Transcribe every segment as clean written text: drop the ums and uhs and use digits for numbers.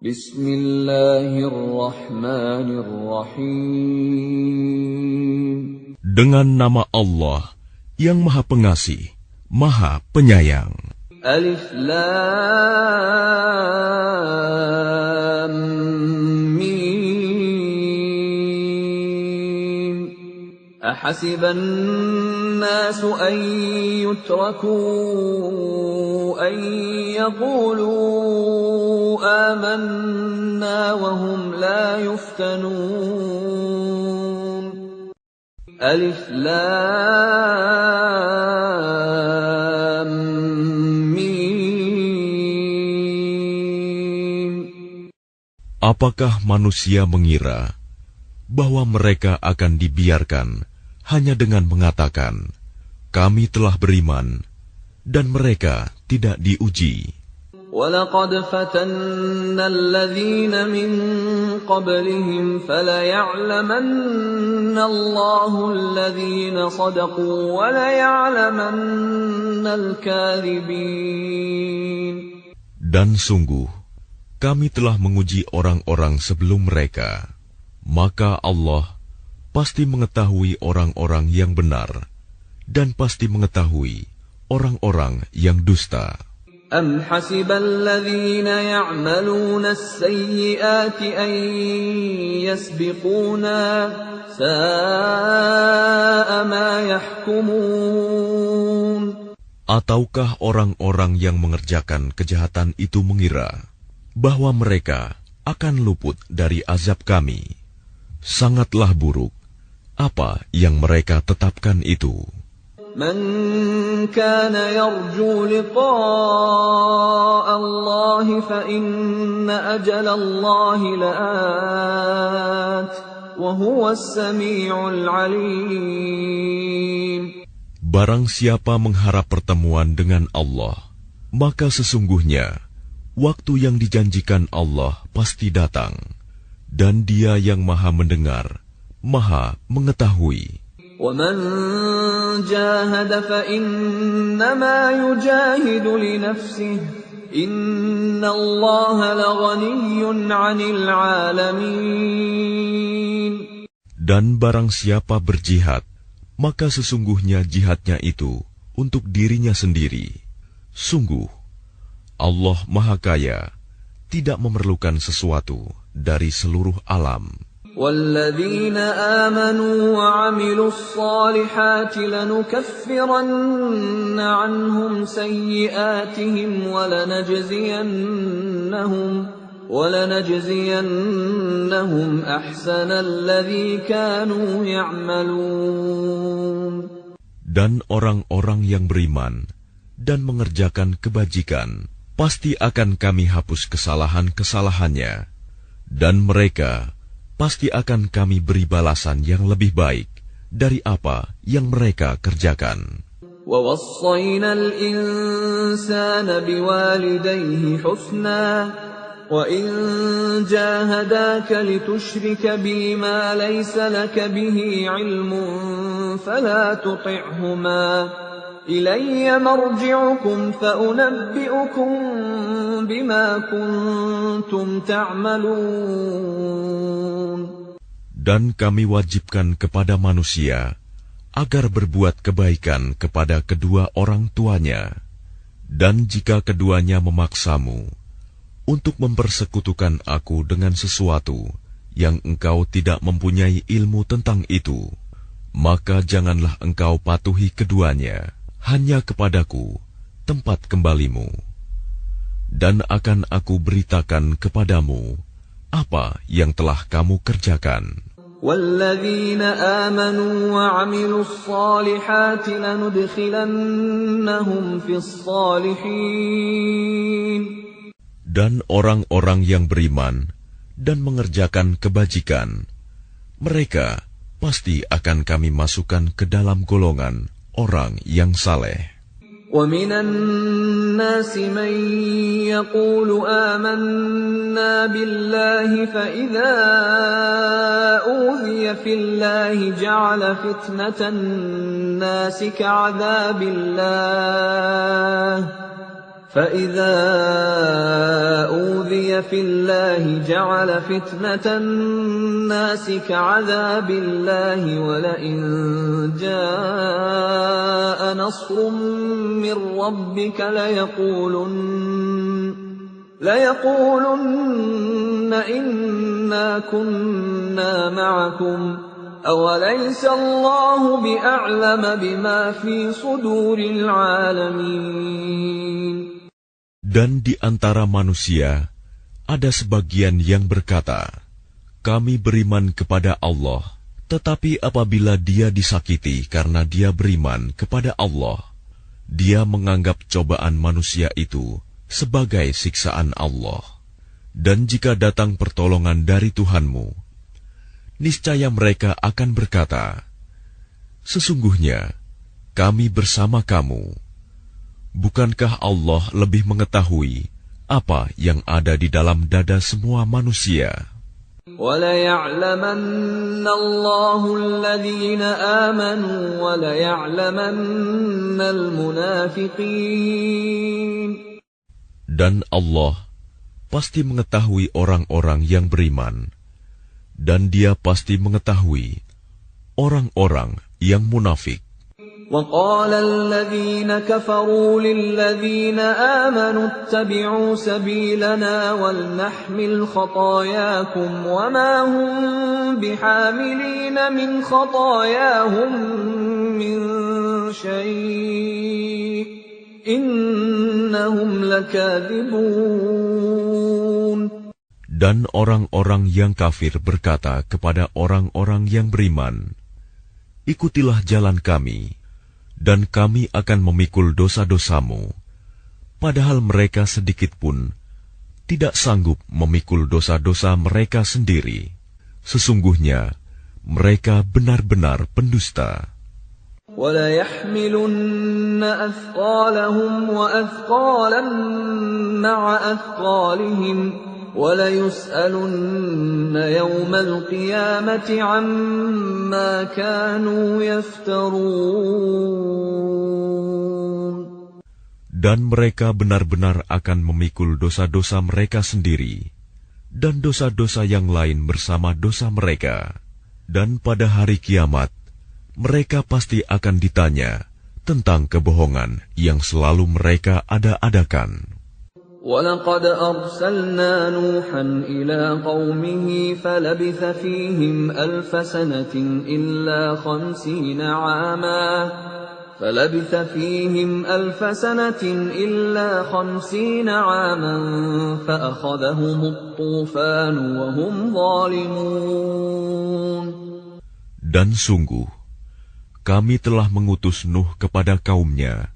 Bismillahirrahmanirrahim. Dengan nama Allah yang Maha Pengasih, Maha Penyayang. Alif Lam Mim. Ahasiban nasu an yutraku an yaqulu amanna wa hum la yuftanun. Alif Lam Mim. Apakah manusia mengira bahwa mereka akan dibiarkan hanya dengan mengatakan, "Kami telah beriman," dan mereka tidak diuji? وَلَقَدْ فَتَنَّا الَّذِينَ مِن قَبْلِهِمْ فَلَيَعْلَمَنَّ اللَّهُ الَّذِينَ صَدَقُوا وَلَيَعْلَمَنَّ الْكَاذِبِينَ. Dan sungguh, kami telah menguji orang-orang sebelum mereka, maka Allah pasti mengetahui orang-orang yang benar, dan pasti mengetahui orang-orang yang dusta. أَمْ حَسِبَ الَّذِينَ يَعْمَلُونَ السَّيِّئَاتِ أَن يَسْبِقُونَا سَاءَ مَا يَحْكُمُونَ. Ataukah orang-orang yang mengerjakan kejahatan itu mengira bahwa mereka akan luput dari azab kami? Sangatlah buruk apa yang mereka tetapkan itu. من كان يرجو لقاء الله فإن أجل الله لآت وهو السميع العليم. Barang siapa mengharap pertemuan dengan Allah, maka sesungguhnya waktu yang dijanjikan Allah pasti datang, dan Dia yang Maha Mendengar, Maha Mengetahui. وَمَنْ جَاهَدَ فَإِنَّمَا يُجَاهِدُ لِنَفْسِهِ إِنَّ اللَّهَ لَغَنِيٌّ عَنِ الْعَالَمِينَ. Dan barang siapa berjihad, maka sesungguhnya jihadnya itu untuk dirinya sendiri. Sungguh, Allah Maha Kaya, tidak memerlukan sesuatu dari seluruh alam. وَالَّذِينَ آمَنُوا وَعَمِلُوا الصَّالِحَاتِ لَنُكَفِّرَنَّ عَنْهُمْ سَيِّئَاتِهِمْ وَلَنَجْزِيَنَّهُمْ أَحْسَنَ الَّذِي كَانُوا يَعْمَلُونَ. Dan orang-orang yang beriman dan mengerjakan kebajikan, pasti akan kami hapus kesalahan-kesalahannya, dan mereka pasti akan kami beri balasan yang lebih baik dari apa yang mereka kerjakan. وَوَصَّيْنَا الْإِنسَانَ بِوَالِدَيْهِ حُسْنًا وَإِنْ جَاهَدَاكَ لِتُشْرِكَ بِي مَا لَيْسَ لَكَ بِهِ عِلْمٌ فَلَا تُطِعْهُمَا إِلَيَّ مَرْجِعُكُمْ فَأُنَبِّئُكُمْ بِمَا كُنْتُمْ تَعْمَلُونَ. Dan kami wajibkan kepada manusia agar berbuat kebaikan kepada kedua orang tuanya, dan jika keduanya memaksamu untuk mempersekutukan aku dengan sesuatu yang engkau tidak mempunyai ilmu tentang itu, maka janganlah engkau patuhi keduanya. Hanya kepadaku tempat kembalimu, dan akan aku beritakan kepadamu apa yang telah kamu kerjakan. وَالَّذِينَ آمَنُوا وَعَمِلُوا الصَّالِحَاتِ لَنُدْخِلَنَّهُمْ فِي الصَّالِحِينَ. Dan orang-orang yang beriman dan mengerjakan kebajikan, mereka pasti akan kami masukkan ke dalam golongan orang yang saleh. وَمِنَ النَّاسِ مَن يَقُولُ آمَنَّا بِاللَّهِ فَإِذَا أُوذِيَ فِي اللَّهِ جَعَلَ فِتْنَةَ النَّاسِ كَعَذَابِ اللَّهِ فَإِذَا أُوذِيَ فِي اللَّهِ جَعَلَ فِتْنَةَ النَّاسِ كَعَذَابِ اللَّهِ وَلَئِن جَاءَ نَصْرٌ مِّن رَّبِّكَ لَيَقُولُنَّ إِنَّا كُنَّا مَعَكُمْ أَوَلَيْسَ اللَّهُ بِأَعْلَمَ بِمَا فِي صُدُورِ الْعَالَمِينَ. Dan di antara manusia ada sebagian yang berkata, kami beriman kepada Allah, tetapi apabila dia disakiti karena dia beriman kepada Allah, dia menganggap cobaan manusia itu sebagai siksaan Allah. Dan jika datang pertolongan dari Tuhanmu, niscaya mereka akan berkata, sesungguhnya kami bersama kamu. Bukankah Allah lebih mengetahui apa yang ada di dalam dada semua manusia? وَلَيَعْلَمَنَّ اللَّهُ الَّذِينَ آمَنُوا وَلَيَعْلَمَنَّ الْمُنَافِقِينَ. Dan Allah pasti mengetahui orang-orang yang beriman, dan Dia pasti mengetahui orang-orang yang munafik. وَقَالَ الَّذِينَ كَفَرُوا لِلَّذِينَ آمَنُوا اتَّبِعُوا سَبِيلَنَا وَلْنَحْمِلْ خَطَايَاكُمْ وَمَا هُمْ بِحَامِلِينَ مِنْ خَطَايَاهُمْ مِنْ شَيْءٍ إِنَّهُمْ لَكَاذِبُونَ. Dan orang-orang yang kafir berkata kepada orang-orang yang beriman, ikutilah jalan kami, dan kami akan memikul dosa-dosamu, padahal mereka sedikit pun tidak sanggup memikul dosa-dosa mereka sendiri. Sesungguhnya mereka benar-benar pendusta. وَلَيَحْمِلُنَّ أَثْقَالَهُمْ وَأَثْقَالًا مَعَ أَثْقَالِهِمْ وَلَيُسْأَلُنَّ يَوْمَ الْقِيَامَةِ عَمَّا كَانُوا يَفْتَرُونَ. Dan mereka benar-benar akan memikul dosa-dosa mereka sendiri, dan dosa-dosa yang lain bersama dosa mereka. Dan pada hari kiamat, mereka pasti akan ditanya tentang kebohongan yang selalu mereka ada-adakan. وَلَقَدْ أَرْسَلْنَا نُوحًا إِلَىٰ قَوْمِهِ فَلَبِثَ فِيهِمْ أَلْفَ سَنَةٍ إِلَّا 50 عَامًا فَأَخَذَهُمُ الطُّوفَانُ وَهُمْ ظَالِمُونَ. Dan sungguh, kami telah mengutus Nuh kepada kaumnya,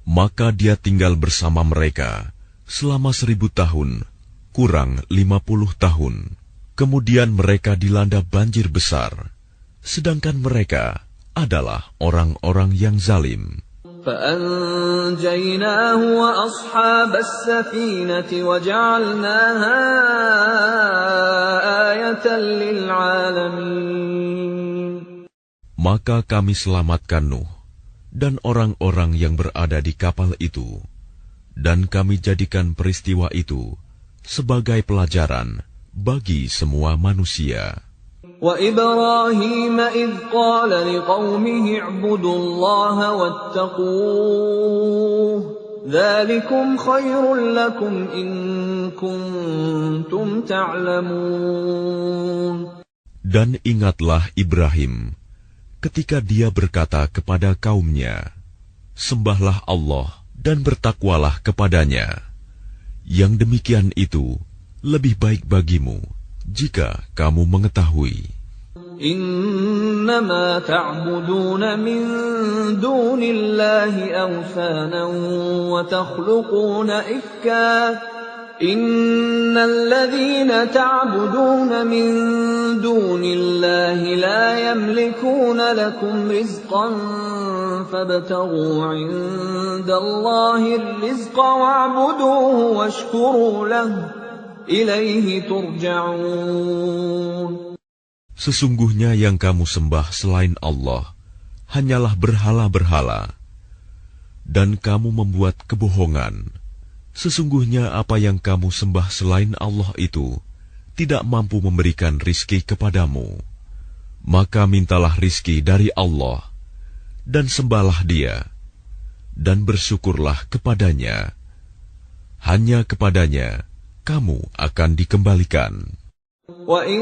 maka dia tinggal bersama mereka selama 1000 tahun, kurang 50 tahun. Kemudian mereka dilanda banjir besar, sedangkan mereka adalah orang-orang yang zalim. فَأَنْجَيْنَاهُ وَأَصْحَابَ السَّفِينَةِ وَجَعَلْنَاهَا آيَةً لِلْعَالَمِينَ. Maka kami selamatkan Nuh dan orang-orang yang berada di kapal itu, dan kami jadikan peristiwa itu sebagai pelajaran bagi semua manusia. وَإِبْرَاهِيمَ إِذْ قَالَ لِقَوْمِهِ اعْبُدُوا اللَّهَ وَاتَّقُوهُ ذَلِكُمْ خَيْرٌ لَكُمْ إِن كُنتُمْ تَعْلَمُونَ. Dan ingatlah Ibrahim ketika dia berkata kepada kaumnya, sembahlah Allah dan bertakwalah kepadanya. Yang demikian itu lebih baik bagimu jika kamu mengetahui. إِنَّمَا تَعْبُدُونَ مِن دُونِ اللَّهِ أَوْثَانًا وَتَخْلُقُونَ إِفْكًا إِنَّ الَّذِينَ تَعْبُدُونَ مِن دُونِ اللَّهِ لَا يَمْلِكُونَ لَكُمْ رِزْقًا فَابْتَغُوا عِندَ اللَّهِ الرِّزْقَ وَاعْبُدُوهُ وَاشْكُرُوا لَهُ إِلَيْهِ تُرْجَعُونَ. Sesungguhnya yang kamu sembah selain Allah hanyalah berhala-berhala, dan kamu membuat kebohongan. Sesungguhnya apa yang kamu sembah selain Allah itu tidak mampu memberikan rizki kepadamu. Maka mintalah rizki dari Allah, dan sembahlah Dia, dan bersyukurlah kepadanya. Hanya kepadanya kamu akan dikembalikan. وَإِن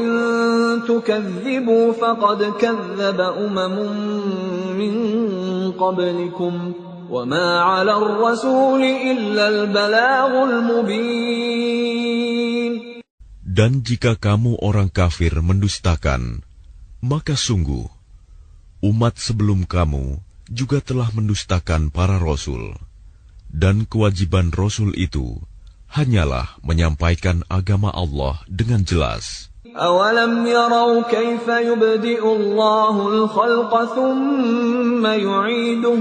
تُكَذِّبُوا فَقَدْ كَذَّبَ أُمَمٌ مِّن قَبْلِكُمْ وَمَا عَلَى الرَّسُولِ إِلَّا الْبَلَاغُ الْمُبِينُ. Dan jika kamu orang kafir mendustakan, maka sungguh umat sebelum kamu juga telah mendustakan para rasul, dan kewajiban rasul itu hanyalah menyampaikan agama Allah dengan jelas. أَوَلَمْ يَرَوْا كَيْفَ يُبْدِئُ اللَّهُ الْخَلْقَ ثُمَّ يُعِيدُهُ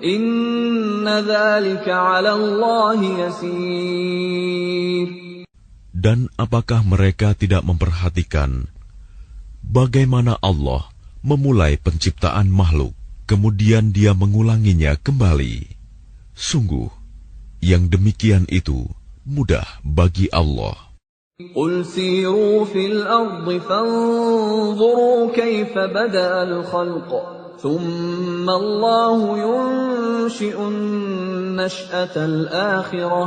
إِنَّ ذَلِكَ عَلَى اللَّهِ يَسِيرٌ. Dan apakah mereka tidak memperhatikan bagaimana Allah memulai penciptaan makhluk, kemudian Dia mengulanginya kembali? Sungguh, yang demikian itu mudah bagi Allah. قُلْ سِيرُوا فِي الْأَرْضِ فَانظُرُوا كَيْفَ بَدَأَ الْخَلْقَ ثُمَّ اللَّهُ يُنشِئُ النَّشْأَةَ الْآخِرَةَ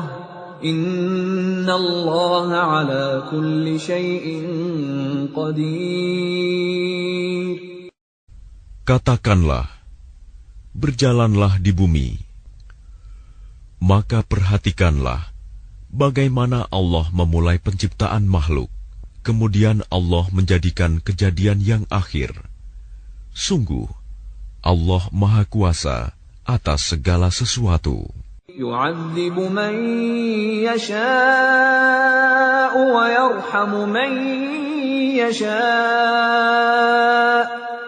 إِنَّ اللَّهَ عَلَى كُلِّ شَيْءٍ قَدِيرٌ. Katakanlah, berjalanlah di bumi, maka perhatikanlah bagaimana Allah memulai penciptaan makhluk, kemudian Allah menjadikan kejadian yang akhir. Sungguh, Allah Maha Kuasa atas segala sesuatu. يُعَذِّبُ مَن يَشَاءُ وَيَرْحَمُ مَن يَشَاءُ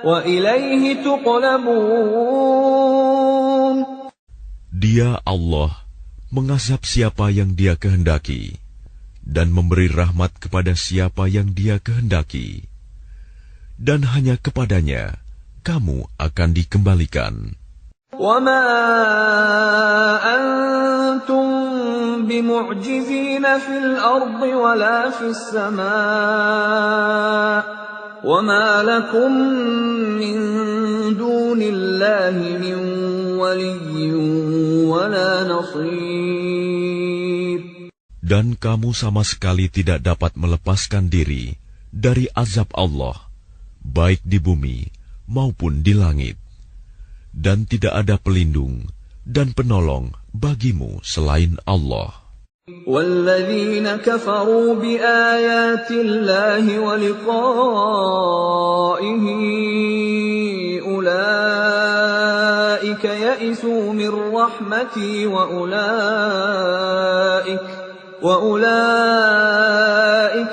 وَإِلَيْهِ تُقْلَبُونَ. Dia Allah mengazab siapa yang Dia kehendaki, dan memberi rahmat kepada siapa yang Dia kehendaki, dan hanya kepadanya kamu akan dikembalikan. وَمَا أَنْتُمْ بِمُعْجِزِينَ فِي الْأَرْضِ وَلَا فِي السَّمَاءِ وَمَا لَكُمْ مِنْ دُونِ اللَّهِ مِنْ وَلِيٍّ وَلَا نَصِيرٍ. Dan kamu sama sekali tidak dapat melepaskan diri dari azab Allah, baik di bumi maupun di langit. Dan tidak ada pelindung dan penolong bagimu selain Allah. وَالَّذِينَ كَفَرُوا بِآيَاتِ اللَّهِ وَلِقَائِهِ أُولَئِكَ يَئِسُوا مِنْ رَحْمَتِي وَأُولَئِكَ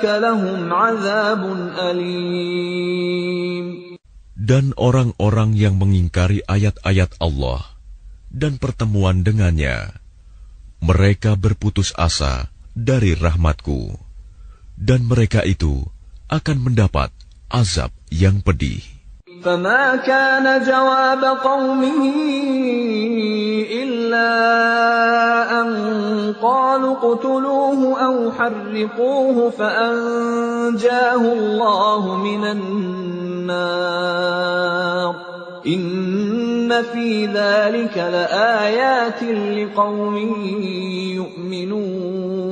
لَهُمْ عَذَابٌ أَلِيمٌ. Dan orang-orang yang mengingkari ayat-ayat Allah dan pertemuan dengannya, mereka berputus asa dari rahmatku, dan mereka itu akan mendapat azab yang pedih. فَمَا كَانَ جَوَابَ قَوْمِهِ إِلَّا أَنْ قَالُوا اقْتُلُوهُ أَوْ حَرِّقُوهُ فَأَنْجَاهُ اللَّهُ مِنَ النَّارِ إِنَّ فِي ذَلِكَ لَآيَاتٍ لِقَوْمٍ يُؤْمِنُونَ.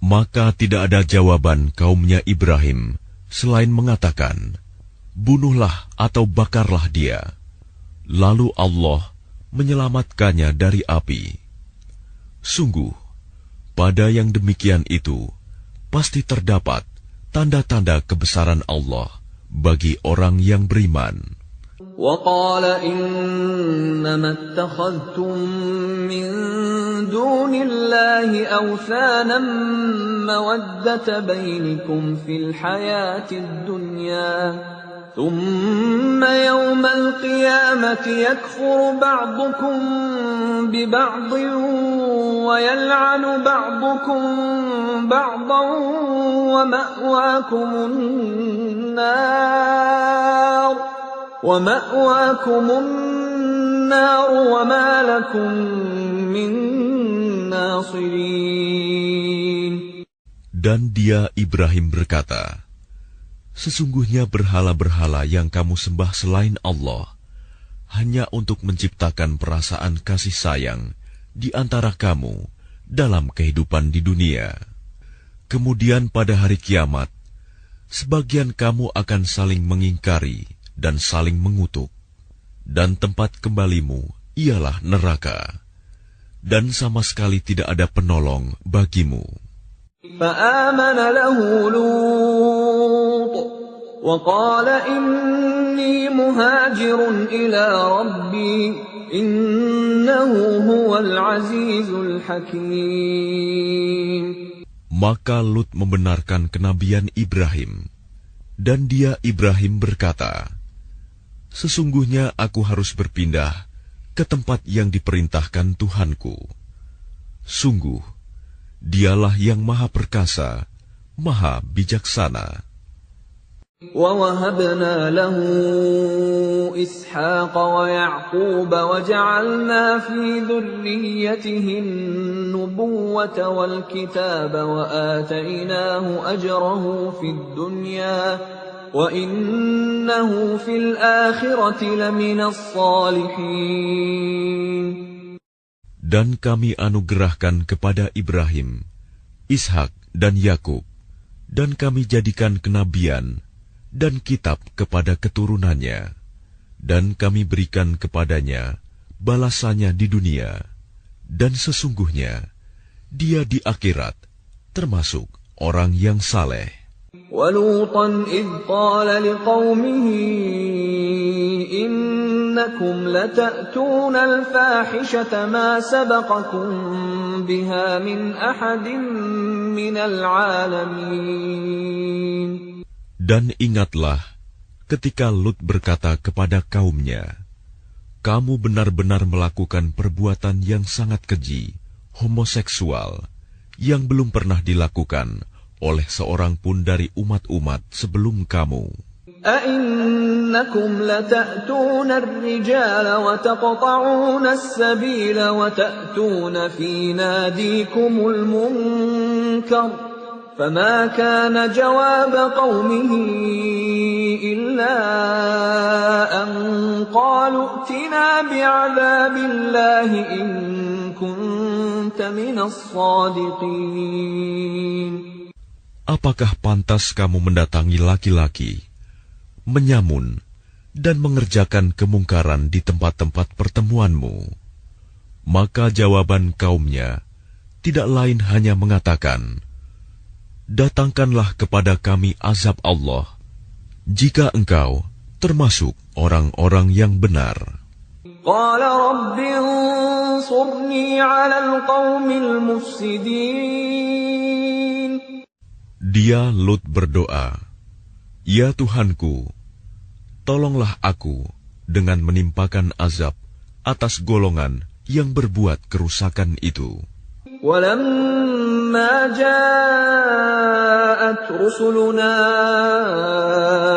Maka tidak ada jawaban kaumnya Ibrahim selain mengatakan, bunuhlah atau bakarlah dia. Lalu Allah menyelamatkannya dari api. Sungguh, pada yang demikian itu pasti terdapat tanda-tanda kebesaran Allah bagi orang yang beriman. وَقَالَ إِنَّمَا اتَّخَذْتُم مِّن دُونِ اللَّهِ أَوْثَانًا مَّوَدَّةَ بَيْنِكُمْ فِي الْحَيَاةِ الدُّنْيَا ثُمَّ يَوْمَ الْقِيَامَةِ يَكْفُرُ بَعْضُكُم بِبَعْضٍ وَيَلْعَنُ بَعْضُكُم بَعْضًا وَمَأْوَاكُمُ النَّارُ النَّارُ وَمَا لَكُمْ مِنْ نَاصِرِينَ. Dan dia Ibrahim berkata, sesungguhnya berhala-berhala yang kamu sembah selain Allah hanya untuk menciptakan perasaan kasih sayang di antara kamu dalam kehidupan di dunia. Kemudian pada hari kiamat, sebagian kamu akan saling mengingkari dan saling mengutuk, dan tempat kembalimu ialah neraka, dan sama sekali tidak ada penolong bagimu. فآمن له لوط وقال إني مهاجر إلى ربي إنه هو العزيز الحكيم. Maka Lut membenarkan kenabian Ibrahim, dan dia Ibrahim berkata, sesungguhnya aku harus berpindah ke tempat yang diperintahkan Tuhanku. Sungguh, Dialah yang Maha Perkasa, Maha Bijaksana. وَوَهَبْنَا لَهُ إِسْحَاقَ وَيَعْقُوبَ وَجَعَلْنَا فِي ذُرِّيَّتِهِ النُّبُوَّةَ وَالْكِتَابَ وَآتَيْنَاهُ أَجْرَهُ فِي الدُّنْيَا وَإِنَّهُ فِي الْآخِرَةِ لَمِنَ الصَّالِحِينَ. Dan kami anugerahkan kepada Ibrahim, Ishak dan Yakub, dan kami jadikan kenabian dan kitab kepada keturunannya, dan kami berikan kepadanya balasannya di dunia, dan sesungguhnya dia di akhirat termasuk orang yang saleh. وَلُوطًا إِذْ قَالَ لِقَوْمِهِ إِنَّكُمْ لَتَأْتُونَ الْفَاحِشَةَ مَا سَبَقَكُمْ بِهَا مِنْ أَحَدٍ مِنَ الْعَالَمِينَ. Dan ingatlah ketika Lut berkata kepada kaumnya, kamu benar-benar melakukan perbuatan yang sangat keji, homoseksual, yang belum pernah dilakukan oleh seorang pun dari umat-umat sebelum kamu. أَإِنَّكُمْ لَتَأْتُونَ الرِّجَالَ وَتَقْطَعُونَ السَّبِيلَ وَتَأْتُونَ فِي نَادِيكُمُ الْمُنكَرَ فَمَا كَانَ جَوَابَ قَوْمِهِ إِلَّا أَن قَالُوا ائْتِنَا بِعَذَابِ اللَّهِ إِن كُنتَ مِنَ الصَّادِقِينَ. Apakah pantas kamu mendatangi laki-laki, menyamun, dan mengerjakan kemungkaran di tempat-tempat pertemuanmu? Maka jawaban kaumnya tidak lain hanya mengatakan, datangkanlah kepada kami azab Allah, jika engkau termasuk orang-orang yang benar. قَالَ رَبِّ انصُرْنِي عَلَى الْقَوْمِ الْمُفْسِدِينَ. Dia Lut berdoa, ya Tuhanku, tolonglah aku dengan menimpakan azab atas golongan yang berbuat kerusakan itu. وَلَمَّا جَاءَتْ رُسُلُنَا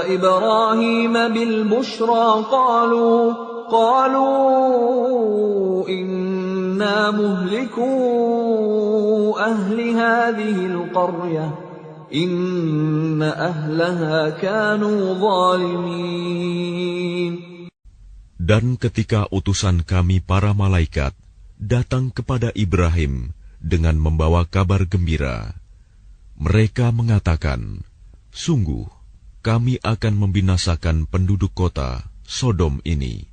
إِبْرَاهِيمَ بِالْبُشْرَى قَالُوا إِنَّا مُهْلِكُو أَهْلِ هَذِهِ الْقَرْيَةِ إِنَّ أَهْلَهَا كَانُوا ظَالِمِينَ. Dan ketika utusan kami para malaikat datang kepada Ibrahim dengan membawa kabar gembira, mereka mengatakan, sungguh kami akan membinasakan penduduk kota Sodom ini,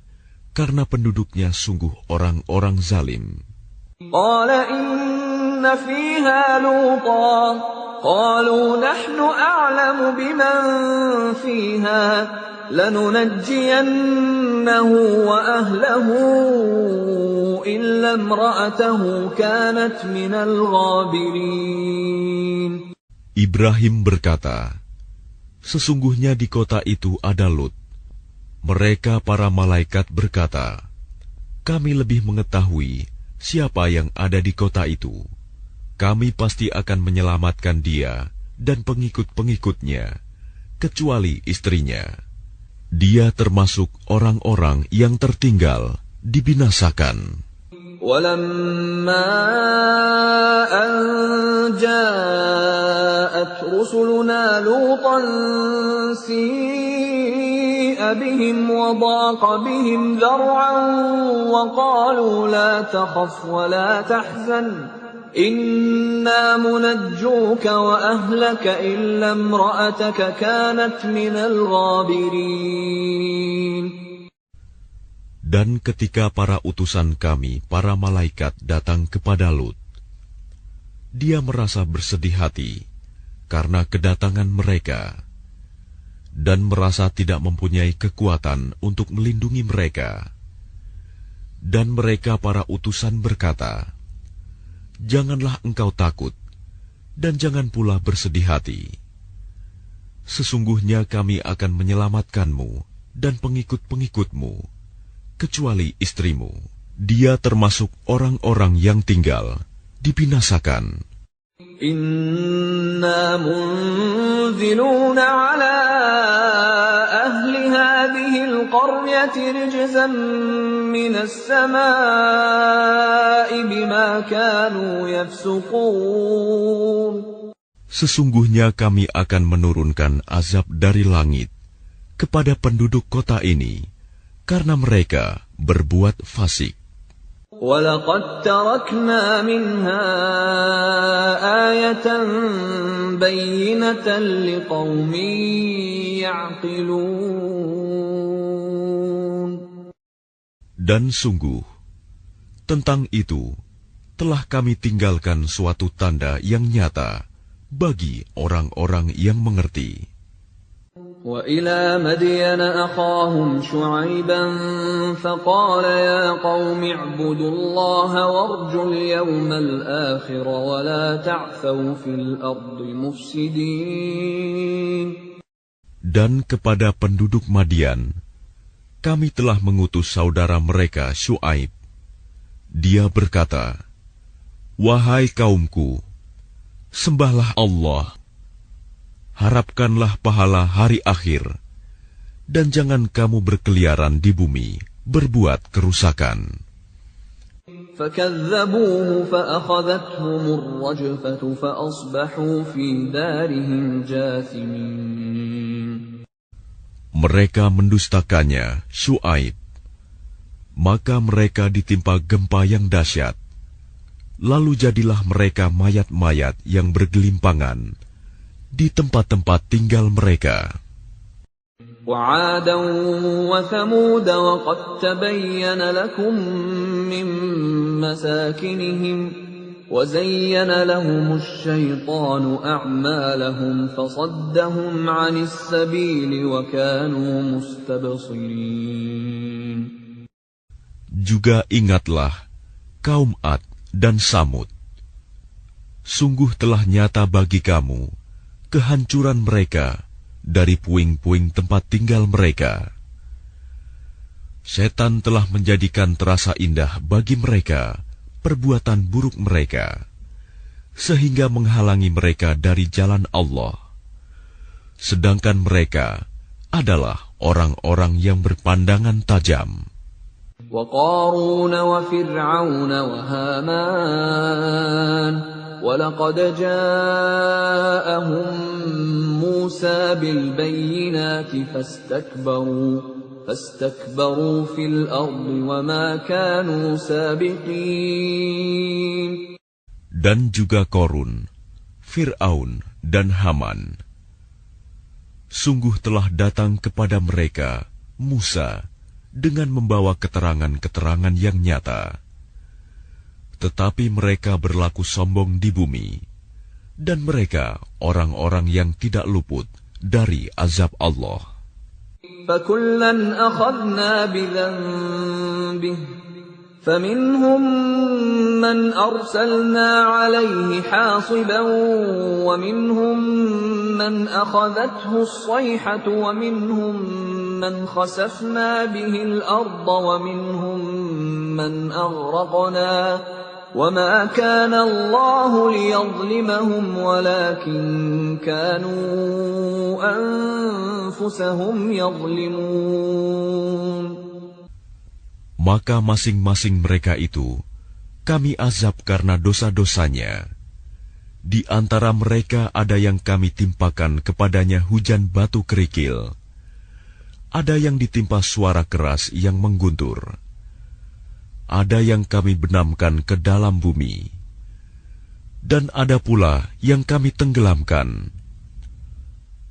karena penduduknya sungguh orang-orang zalim. قَالَ إِنَّ فِيهَا لُوطًا قَالُوا نَحْنُ أَعْلَمُ بِمَنْ فِيهَا لَنُنَجِّيَنَّهُ وَأَهْلَهُ إِلَّا امْرَأَتَهُ كَانَتْ مِنَ الْغَابِرِينَ. Ibrahim berkata, sesungguhnya di kota itu ada Lut. Mereka para malaikat berkata, kami lebih mengetahui siapa yang ada di kota itu. Kami pasti akan menyelamatkan dia dan pengikut-pengikutnya, kecuali istrinya. Dia termasuk orang-orang yang tertinggal dibinasakan. ولما أن جاءت رسلنا لوطا سيء بهم وضاق بهم ذرعا وقالوا لا تخف ولا تحزن إنا منجوك وأهلك إلا امرأتك كانت من الغابرين. Dan ketika para utusan kami, para malaikat datang kepada Lut, dia merasa bersedih hati karena kedatangan mereka, dan merasa tidak mempunyai kekuatan untuk melindungi mereka. Dan mereka para utusan berkata, "Janganlah engkau takut, dan jangan pula bersedih hati. Sesungguhnya kami akan menyelamatkanmu dan pengikut-pengikutmu, kecuali istrimu. Dia termasuk orang-orang yang tinggal, dibinasakan. Inna munziluna ala ahli hadhihi al-qaryati rijzan minas samaa'i bima kanu yafsuqun." Sesungguhnya kami akan menurunkan azab dari langit kepada penduduk kota ini karena mereka berbuat fasik. وَلَقَدْ تَرَكْنَا مِنْهَا آيَةً بَيِّنَةً لِقَوْمٍ يَعْقِلُونَ. Dan sungguh, tentang itu telah kami tinggalkan suatu tanda yang nyata bagi orang-orang yang mengerti. وَإِلَى مَدْيَنَ أَخَاهُمْ شُعَيْبًا فَقَالَ يَا قَوْمِ اعْبُدُوا اللَّهَ وَارْجُوا الْيَوْمَ الْآخِرَ وَلَا تَعْثَوْا فِي الْأَرْضِ مُفْسِدِينَ. Dan kepada penduduk Madian, kami telah mengutus saudara mereka Syuaib. Dia berkata, "Wahai kaumku, sembahlah Allah, harapkanlah pahala hari akhir, dan jangan kamu berkeliaran di bumi, berbuat kerusakan." فَكَذَّبُوهُ فَأَخَذَتْهُمُ الرَّجْفَةُ فَأَصْبَحُوا فِي دَارِهِمْ جَاثِمِينَ. Mereka mendustakannya, Syuaib, maka mereka ditimpa gempa yang dahsyat. Lalu jadilah mereka mayat-mayat yang bergelimpangan di tempat-tempat tinggal mereka. وَعَادًا وَثَمُودَ وَقَدْ تَبَيَّنَ لَكُم مِّن مَّسَاكِنِهِمْ وَزَيَّنَ لَهُمُ الشَّيْطَانُ أَعْمَالَهُمْ فَصَدَّهُمْ عَنِ السَّبِيلِ وَكَانُوا مُسْتَبْصِرِينَ. Juga ingatlah kaum Ad dan Samud. Sungguh telah nyata bagi kamu kehancuran mereka dari puing-puing tempat tinggal mereka. Setan telah menjadikan terasa indah bagi mereka perbuatan buruk mereka, sehingga menghalangi mereka dari jalan Allah. Sedangkan mereka adalah orang-orang yang berpandangan tajam. وَقَارُونَ وَفِرْعَوْنَ وَهَامَانَ وَلَقَدْ جَاءَهُم مُّوسَى بِالْبَيِّنَاتِ فَاسْتَكْبَرُوا فِي الْأَرْضِ وَمَا كَانُوا سَابِقِينَ. Dan juga Korun, Fir'aun, dan Haman. Sungguh telah datang kepada mereka Musa dengan membawa keterangan-keterangan yang nyata. Tetapi mereka berlaku sombong di bumi, dan mereka orang-orang yang tidak luput dari azab Allah. فَكُلًّا أَخَذْنَا بِذَنبِهِ فَمِنْهُمْ مَنْ أَرْسَلْنَا عَلَيْهِ حَاصِبًا وَمِنْهُمْ مَنْ أَخَذَتْهُ الصَّيْحَةُ وَمِنْهُمْ مَنْ خَسَفْنَا بِهِ الْأَرْضَ وَمِنْهُمْ مَنْ أَغْرَقْنَا وَمَا كَانَ اللَّهُ لِيَظْلِمَهُمْ وَلَكِنْ كَانُوا أَنفُسَهُمْ يَظْلِمُونَ. maka masing-masing mereka itu kami azab karena dosa-dosanya. Di antara mereka ada yang kami timpakan kepadanya hujan batu kerikil, ada yang ditimpa suara keras yang mengguntur, ada yang kami benamkan ke dalam bumi, dan ada pula yang kami tenggelamkan.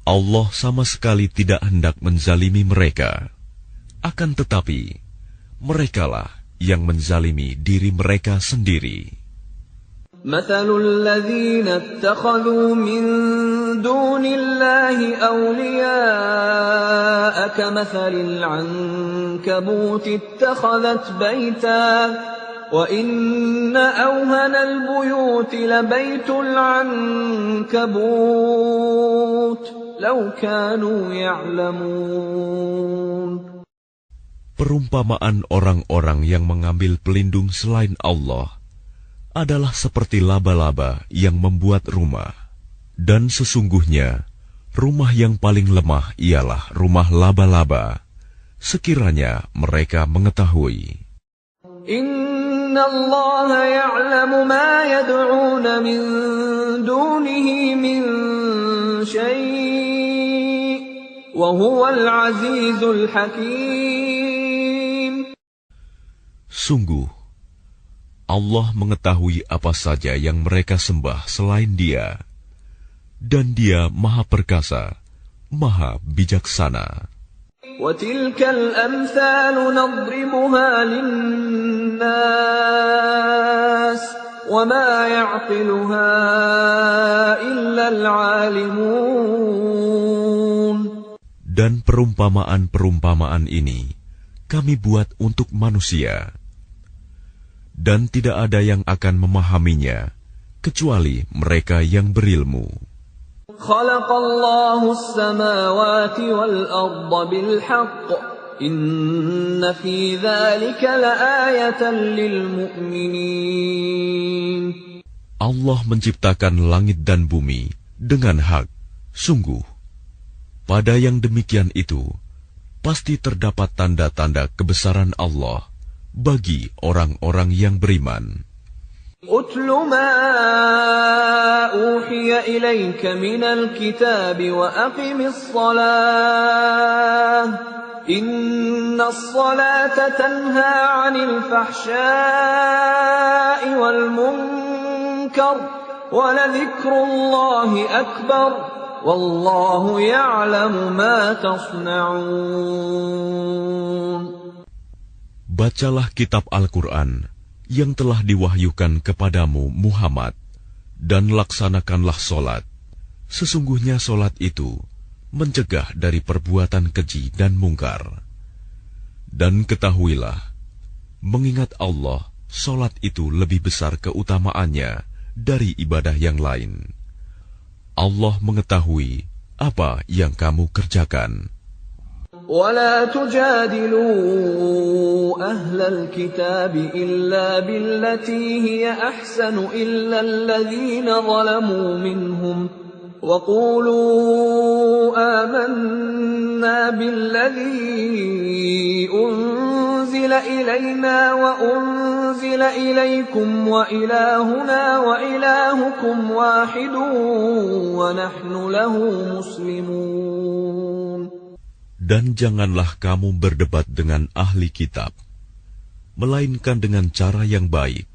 Allah sama sekali tidak hendak menzalimi mereka, akan tetapi merekalah yang menzalimi diri mereka sendiri. مثل الذين اتخذوا من دون الله أولياء كمثل العنكبوت اتخذت بيتا وإن أوهن البيوت لبيت العنكبوت لو كانوا يعلمون. Perumpamaan orang-orang yang mengambil pelindung selain Allah adalah seperti laba-laba yang membuat rumah, dan sesungguhnya rumah yang paling lemah ialah rumah laba-laba, sekiranya mereka mengetahui. Inna Allah ya'lamu ma yad'una min dunihi min syai' wa huwal azizul hakim. Sungguh, Allah mengetahui apa saja yang mereka sembah selain Dia, dan Dia Maha Perkasa, Maha Bijaksana. وَتِلْكَ الْأَمْثَالُ نَضْرِبُهَا لِلنَّاسِ وَمَا يَعْقِلُهَا إِلَّا الْعَالِمُونَ. Dan perumpamaan-perumpamaan ini kami buat untuk manusia, dan tidak ada yang akan memahaminya kecuali mereka yang berilmu. Khalaqallahu as-samawati wal-arda bil-haqq. Inna fi dzalika laayatan lil-mu'minin. Allah menciptakan langit dan bumi dengan hak. Sungguh, pada yang demikian itu pasti terdapat tanda-tanda kebesaran Allah bagi orang-orang yang beriman. Utlu ma uhiya ilayka minal kitab wa aqimis salah. Innas salata tanha 'anil fahsya'i wal munkar wa ladhikrullahi akbar. Wallahu ya'lamu ma tasna'un. Bacalah kitab Al-Quran yang telah diwahyukan kepadamu Muhammad, dan laksanakanlah solat. Sesungguhnya solat itu mencegah dari perbuatan keji dan mungkar. Dan ketahuilah, mengingat Allah, solat itu lebih besar keutamaannya dari ibadah yang lain. Allah mengetahui apa yang kamu kerjakan. ولا تجادلوا أهل الكتاب إلا بالتي هي أحسن إلا الذين ظلموا منهم وقولوا آمنا بالذي أنزل إلينا وأنزل إليكم وإلهنا وإلهكم واحد ونحن له مسلمون. Dan janganlah kamu berdebat dengan ahli kitab, melainkan dengan cara yang baik,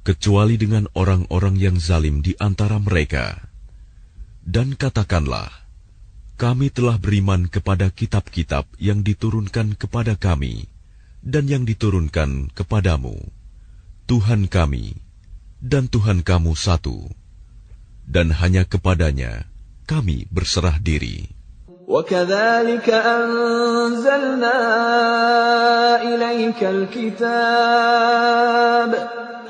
kecuali dengan orang-orang yang zalim di antara mereka. Dan katakanlah, kami telah beriman kepada kitab-kitab yang diturunkan kepada kami, dan yang diturunkan kepadamu. Tuhan kami, dan Tuhan kamu satu, dan hanya kepadanya kami berserah diri. وَكَذَلِكَ أَنزَلْنَا إِلَيْكَ الْكِتَابَ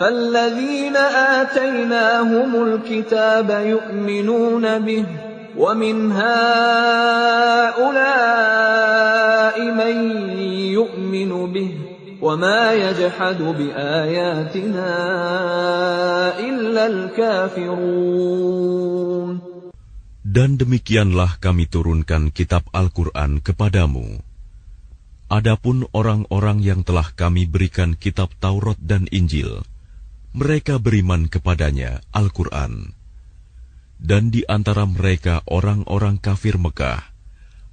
فَالَّذِينَ آتَيْنَاهُمُ الْكِتَابَ يُؤْمِنُونَ بِهِ وَمِنْ هَؤُلَاءِ مَن يُؤْمِنُ بِهِ وَمَا يَجْحَدُ بِآيَاتِنَا إِلَّا الْكَافِرُونَ. Dan demikianlah kami turunkan kitab Al-Quran kepadamu. Adapun orang-orang yang telah kami berikan kitab Taurat dan Injil, mereka beriman kepadanya, Al-Quran. Dan di antara mereka orang-orang kafir Mekah,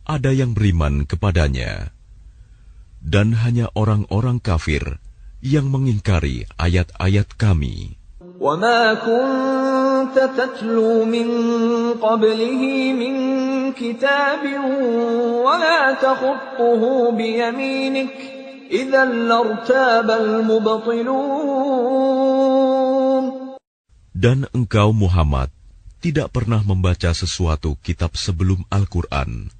ada yang beriman kepadanya. Dan hanya orang-orang kafir yang mengingkari ayat-ayat kami. وَمَا كُنْتَ تَتْلُو مِنْ قَبْلِهِ مِنْ كِتَابٍ وَلَا تَخُطُّهُ بِيَمِينِكَ إِذًا لَارْتَابَ الْمُبْطِلُونَ. Dan engkau Muhammad tidak pernah membaca sesuatu kitab sebelum Al-Quran,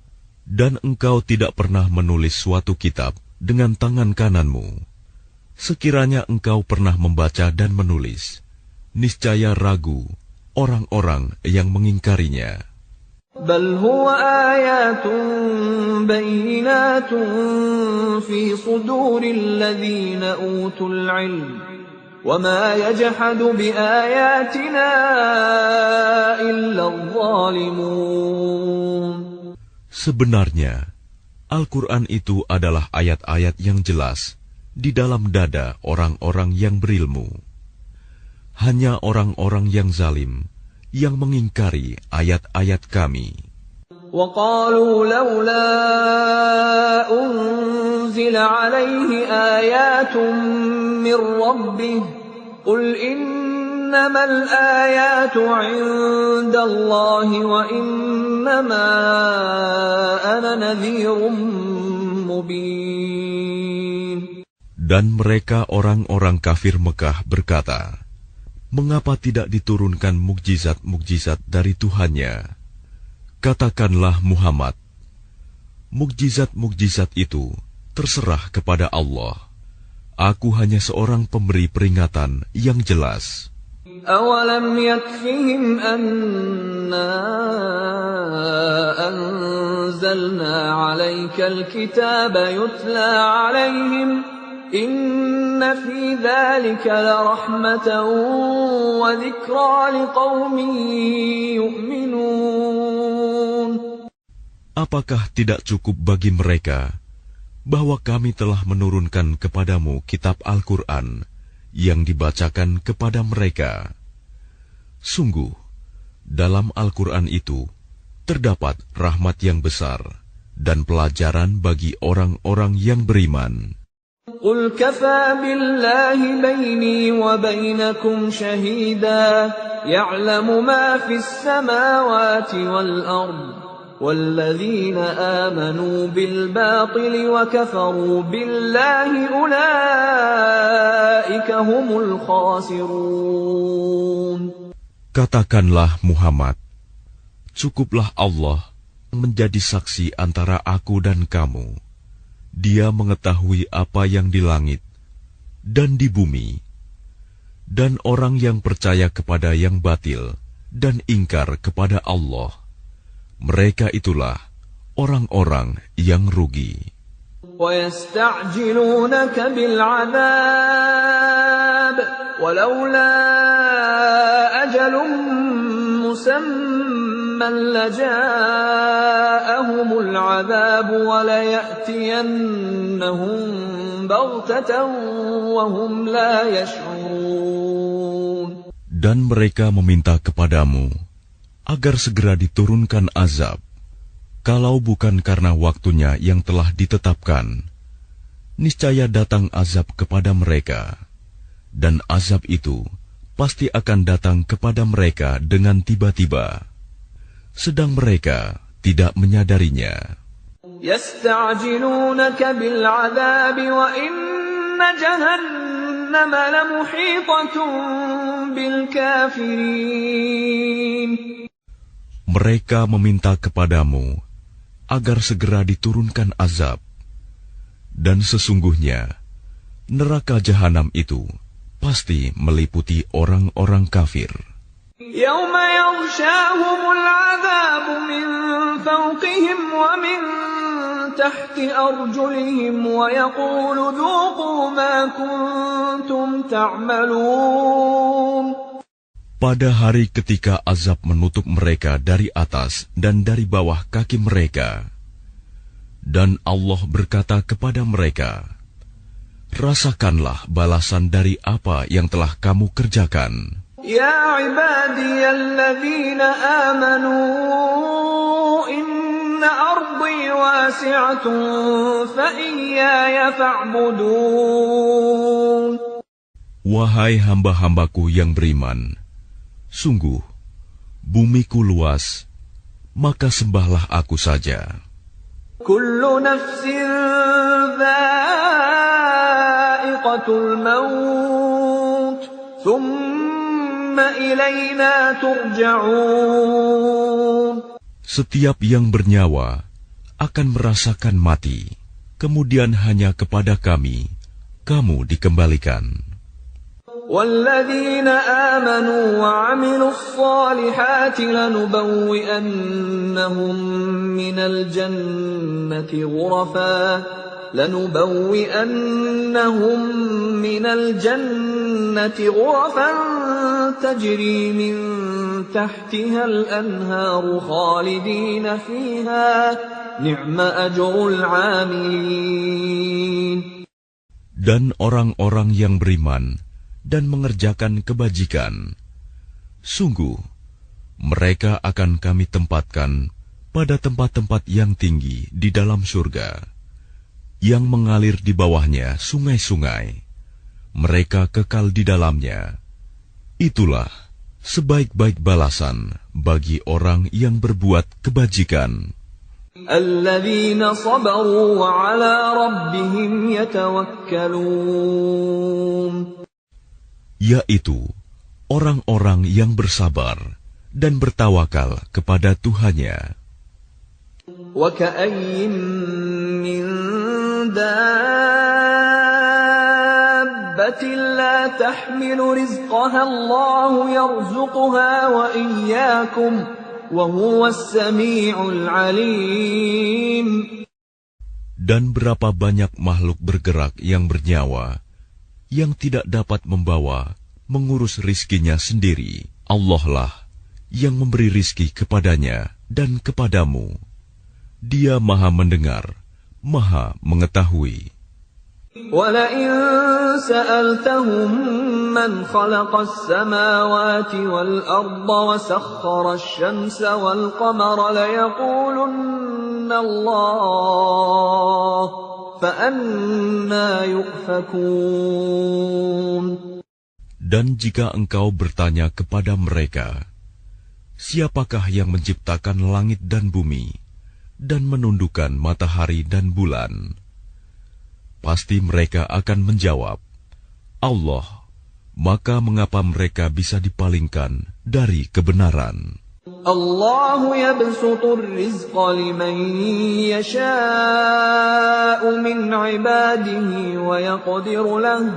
dan engkau tidak pernah menulis suatu kitab dengan tangan kananmu. Sekiranya engkau pernah membaca dan menulis, niscaya ragu orang-orang yang mengingkarinya. بَلْ هُوَ آيَاتٌ بَيِّنَاتٌ فِي صُدُورِ الَّذِينَ أُوتُوا الْعِلْمَ وَمَا يَجْحَدُ بِآيَاتِنَا إِلَّا الظَّالِمُونَ. Sebenarnya, Al-Quran itu adalah ayat-ayat yang jelas di dalam dada orang-orang yang berilmu. Hanya orang-orang yang zalim yang mengingkari ayat-ayat kami. وَقَالُوا لَوْلَا أُنْزِلَ عَلَيْهِ آيَاتٌ مِّن رَّبِّهِ قُلْ إِنَّمَا الْآيَاتُ عِندَ اللَّهِ وَإِنَّمَا أَنَا نَذِيرٌ مُّبِينٌ. Dan mereka orang-orang kafir Mekah berkata, mengapa tidak diturunkan mukjizat-mukjizat dari Tuhannya? Katakanlah Muhammad, mukjizat-mukjizat itu terserah kepada Allah. Aku hanya seorang pemberi peringatan yang jelas. أَوَلَمْ يَكْفِهِمْ أَنَّا أَنزَلْنَا عَلَيْكَ الْكِتَابَ يُتْلَى عَلَيْهِمْ إِنَّ فِي ذَلِكَ لَرَحْمَةً وَذِكْرَى لِقَوْمٍ يُؤْمِنُونَ. Apakah tidak cukup bagi mereka bahwa kami telah menurunkan kepadamu kitab Al-Quran yang dibacakan kepada mereka? Sungguh, dalam Al-Quran itu terdapat rahmat yang besar dan pelajaran bagi orang-orang yang beriman. قُلْ كَفَى بِاللَّهِ بَيْنِي وَبَيْنَكُمْ شَهِيدًا يَعْلَمُ مَا فِي السَّمَاوَاتِ وَالْأَرْضِ وَالَّذِينَ آمَنُوا بِالْبَاطِلِ وَكَفَرُوا بِاللَّهِ أُولَئِكَ هُمُ الْخَاسِرُونَ. Katakanlah Muhammad, cukuplah Allah menjadi saksi antara aku dan kamu. Dia mengetahui apa yang di langit dan di bumi, dan orang yang percaya kepada yang batil dan ingkar kepada Allah, mereka itulah orang-orang yang rugi. وَيَسْتَعْجِلُونَكَ بِالْعَذَابِ وَلَوْلَا أَجَلٌ مُّسَمًّى لَّجَاءَهُمُ الْعَذَابُ وَلَيَأْتِيَنَّهُم بَغْتَةً وَهُمْ لَا يَشْعُرُونَ. Dan mereka meminta kepadamu agar segera diturunkan azab. Kalau bukan karena waktunya yang telah ditetapkan, niscaya datang azab kepada mereka, dan azab itu pasti akan datang kepada mereka dengan tiba-tiba, sedang mereka tidak menyadarinya. يَسْتَعْجِلُونَكَ بِالْعَذَابِ وَإِنَّ جَهَنَّمَ لَمُحِيطَةٌ بِالْكَافِرِينَ. Mereka meminta kepadamu agar segera diturunkan azab, dan sesungguhnya neraka jahanam itu pasti meliputi orang-orang kafir. يَوْمَ يَغْشَاهُمُ الْعَذَابُ مِنْ فَوْقِهِمْ وَمِنْ تَحْتِ أَرْجُلِهِمْ وَيَقُولُ ذُوقُوا مَا كُنْتُمْ تَعْمَلُونَ. Pada hari ketika azab menutup mereka dari atas dan dari bawah kaki mereka, Dan Allah berkata kepada mereka, rasakanlah balasan dari apa yang telah kamu kerjakan. Ya ibadiyalladzina amanu inna ardi wasi'atun fa iyaya fa'budun. Wahai hamba-hambaku yang beriman, sungguh bumiku luas, maka sembahlah aku saja. Kullu nafsin dha'iqatul maut, thumma ilayna turja'un. Setiap yang bernyawa akan merasakan mati, kemudian hanya kepada kami kamu dikembalikan. وَالَّذِينَ آمَنُوا وَعَمِلُوا الصَّالِحَاتِ لَنُبَوِّئَنَّهُم مِّنَ الْجَنَّةِ غُرَفًا تَجْرِي مِن تَحْتِهَا الْأَنْهَارُ خَالِدِينَ فِيهَا نِعْمَ أَجْرُ الْعَامِلِينَ. Dan orang-orang yang beriman dan mengerjakan kebajikan, sungguh mereka akan kami tempatkan pada tempat-tempat yang tinggi di dalam surga, yang mengalir di bawahnya sungai-sungai. Mereka kekal di dalamnya. Itulah sebaik-baik balasan bagi orang yang berbuat kebajikan. Alladzina sabaru wa ala rabbihim yatawakkalun. Yaitu orang-orang yang bersabar dan bertawakal kepada Tuhannya. Wa ka'ayyin min dabbatin la tahmilu rizqaha Allahu yarzuquha wa iyyakum wa huwas sami'ul 'alim. Dan berapa banyak makhluk bergerak yang bernyawa yang tidak dapat membawa, mengurus rizkinya sendiri. Allah lah yang memberi rizki kepadanya dan kepadamu. Dia maha mendengar, maha mengetahui. وَلَئِن سَأَلْتَهُم مَّنْ خَلَقَ السَّمَاوَاتِ وَالْأَرْضَ وَسَخَّرَ الشَّمْسَ وَالْقَمَرَ لَيَقُولُنَّ اللَّهُ فَأَنَّىٰ يُؤْفَكُونَ. Dan jika engkau bertanya kepada mereka, siapakah yang menciptakan langit dan bumi dan menundukkan matahari dan bulan? Pasti mereka akan menjawab, Allah. Maka mengapa mereka bisa dipalingkan dari kebenaran? Allahu yabsutur rizqa liman yasha'u min ibadihi wa yaqdiru lahu.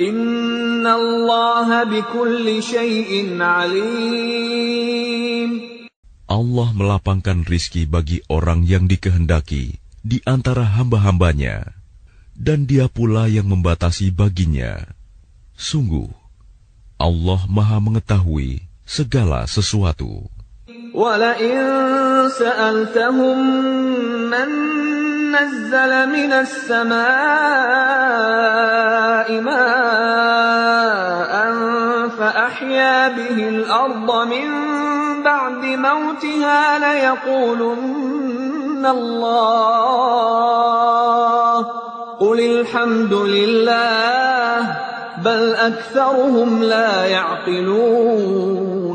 Inna Allaha bikulli syai'in alim. Allah melapangkan rizki bagi orang yang dikehendaki di antara hamba-hambanya, dan Dia pula yang membatasi baginya. Sungguh, Allah Maha mengetahui segala sesuatu. وَلَئِن سَأَلْتَهُم مَّن نَّزَّلَ مِنَ السَّمَاءِ مَاءً فَأَحْيَا بِهِ الْأَرْضَ مِن بَعْدِ مَوْتِهَا لَيَقُولُنَّ اللَّهُ قُلِ الْحَمْدُ لِلَّهِ بَلْ أَكْثَرُهُمْ لَا يَعْقِلُونَ.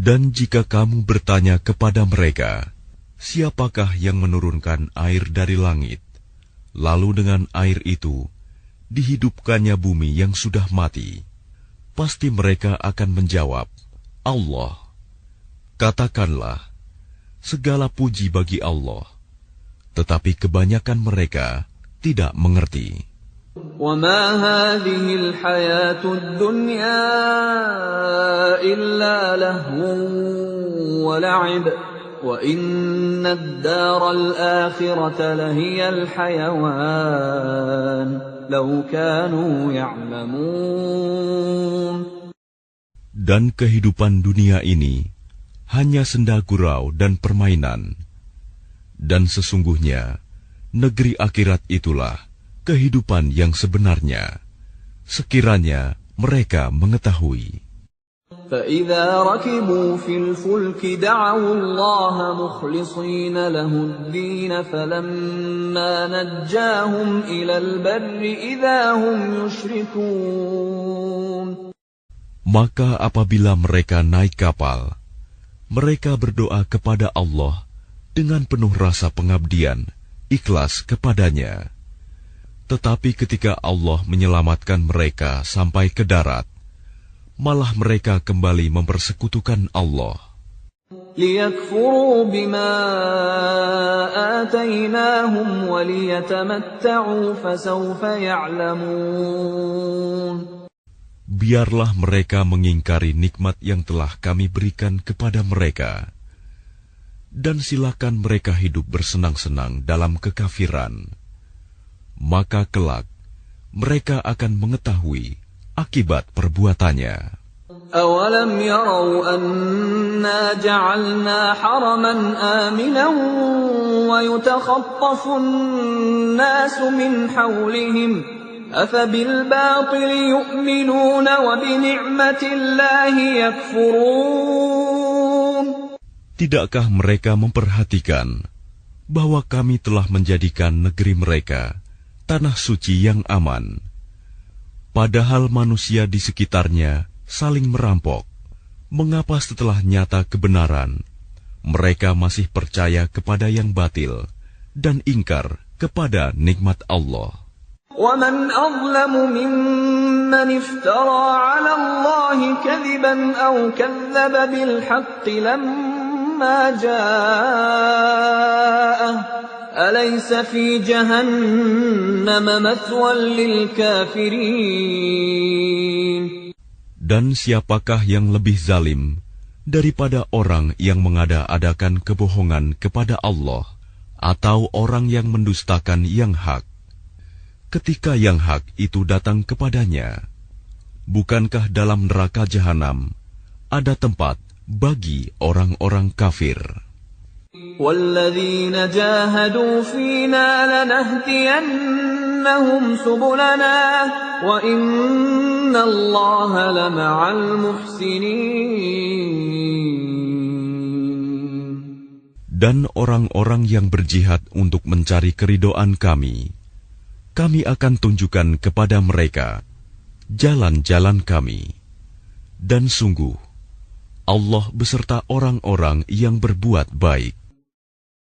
Dan jika kamu bertanya kepada mereka, siapakah yang menurunkan air dari langit, lalu dengan air itu dihidupkannya bumi yang sudah mati? Pasti mereka akan menjawab, Allah. Katakanlah, segala puji bagi Allah, tetapi kebanyakan mereka tidak mengerti. وَمَا هَٰذِهِ الْحَيَاةُ الدُّنْيَا إِلَّا لَهْوٌ وَلَعِبٌ وَإِنَّ الدَّارَ الْآخِرَةَ لَهِيَ الْحَيَوَانُ لَوْ كَانُوا يَعْلَمُونَ. Dan kehidupan dunia ini hanya senda gurau dan permainan, dan sesungguhnya negeri akhirat itulah kehidupan yang sebenarnya, sekiranya mereka mengetahui. فَإِذَا رَكِبُوا فِي الْفُلْكِ دَعَوُا اللَّهَ مُخْلِصِينَ لَهُ الدِّينَ فَلَمَّا نَجَّاهُمْ إِلَى الْبَرِّ إِذَا هُمْ يُشْرِكُونَ. Maka apabila mereka naik kapal, mereka berdoa kepada Allah dengan penuh rasa pengabdian, ikhlas kepadanya. Tetapi ketika Allah menyelamatkan mereka sampai ke darat, malah mereka kembali mempersekutukan Allah. لِيَكْفُرُوا بِمَا آتَيْنَاهُمْ وَلِيَتَمَتَّعُوا فَسَوْفَ يَعْلَمُونَ. Biarlah mereka mengingkari nikmat yang telah kami berikan kepada mereka, dan silakan mereka hidup bersenang-senang dalam kekafiran. Maka kelak mereka akan mengetahui akibat perbuatannya. أَوَلَمْ يَرَوْا أَنَّا جَعَلْنَا حَرَمًا آمِنًا وَيُتَخَطَّفُ النَّاسُ مِنْ حَوْلِهِمْ أَفَبِالْبَاطِلِ يُؤْمِنُونَ وَبِنِعْمَةِ اللَّهِ يَكْفُرُونَ. Tidakkah mereka memperhatikan bahwa kami telah menjadikan negeri mereka tanah suci yang aman, padahal manusia di sekitarnya saling merampok? Mengapa setelah nyata kebenaran, mereka masih percaya kepada yang batil dan ingkar kepada nikmat Allah? وَمَنْ أَظْلَمُ مِمَّنِ افْتَرَى عَلَى اللَّهِ كَذِبًا أَوْ كَذَّبَ بِالْحَقِّ لَمَّا جَاءَهُ أَلَيْسَ فِي جَهَنَّمَ مَثْوًى لِلْكَافِرِينَ. Dan siapakah yang lebih zalim daripada orang yang mengada-adakan kebohongan kepada Allah atau orang yang mendustakan yang hak? Ketika yang hak itu datang kepadanya, bukankah dalam neraka jahanam ada tempat bagi orang-orang kafir? وَالَّذِينَ جَاهَدُوا فِينَا لَنَهْدِيَنَّهُمْ سُبُلَنَا وَإِنَّ اللَّهَ لَمَعَ الْمُحْسِنِينَ. Dan orang-orang yang berjihad untuk mencari keridhaan kami akan tunjukkan kepada mereka jalan-jalan kami. Dan sungguh, Allah beserta orang-orang yang berbuat baik.